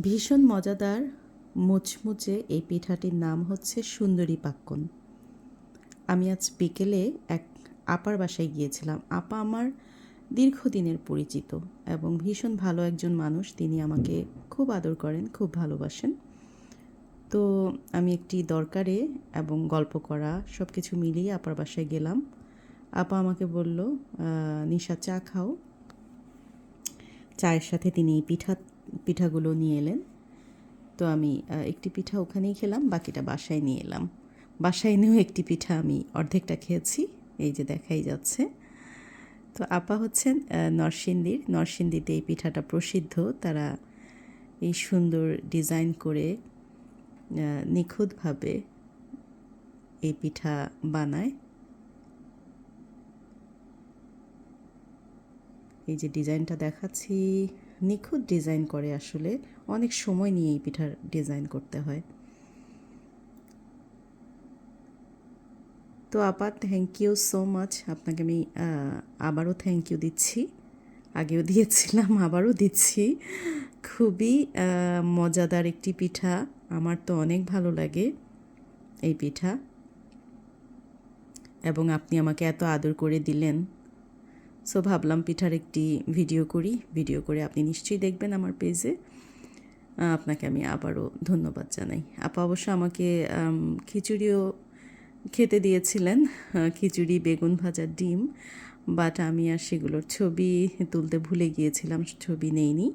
ভীষণ মজাদার মুচমুচে এই পিঠাটির নাম হচ্ছে সুন্দরী পাক্কন। আমি আজ বিকেলে এক আপার বাসায় গিয়েছিলাম। আপা আমার দীর্ঘদিনের পরিচিত এবং ভীষণ ভালো একজন মানুষ। তিনি আমাকে খুব আদর করেন, খুব ভালোবাসেন। তো আমি একটি দরকারে এবং গল্প করা সব কিছু মিলিয়ে আপার বাসায় গেলাম। আপা আমাকে বলল, নিশা চা খাও। চায়ের সাথে তিনি এই পিঠাগুলো নিয়ে এলেন। তো আমি একটি পিঠা ওখানেই খেলাম, বাকিটা বাসায় নিয়ে এলাম। বাসায় এনেও একটি পিঠা আমি অর্ধেকটা খেয়েছি, এই যে দেখাই যাচ্ছে। তো আপা হচ্ছেন নরসিংদীতে এই পিঠাটা প্রসিদ্ধ। তারা এই সুন্দর ডিজাইন করে নিখুঁতভাবে এই পিঠা বানায়। এই যে ডিজাইনটা দেখাচ্ছি, নিখুঁত ডিজাইন করে, আসলে অনেক সময় নিয়ে এই পিঠার ডিজাইন করতে হয়। তো আপা, থ্যাংক ইউ সো মাচ। আপনাকে আমি আবারও থ্যাংক ইউ দিচ্ছি। আগেও দিয়েছিলাম, আবারও দিচ্ছি। খুবই মজাদার একটি পিঠা, আমার তো অনেক ভালো লাগে এই পিঠা, এবং আপনি আমাকে এত আদর করে দিলেন। সো ভাবলাম পিঠার একটি ভিডিও করে আপনি নিশ্চয়ই দেখবেন আমার পেজে। আপনাকে আমি আবারও ধন্যবাদ জানাই। আপা অবশ্য আমাকে খিচুড়িও খেতে দিয়েছিলেন, খিচুড়ি, বেগুন ভাজা, ডিম, বাট আমি আর সেগুলোর ছবি তুলতে ভুলে গিয়েছিলাম, ছবি নেইনি।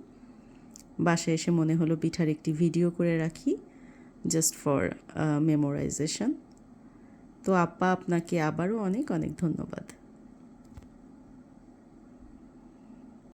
বাসায় এসে মনে হলো পিঠার একটি ভিডিও করে রাখি, জাস্ট ফর মেমোরাইজেশন। তো আপা, আপনাকে আবারও অনেক অনেক ধন্যবাদ।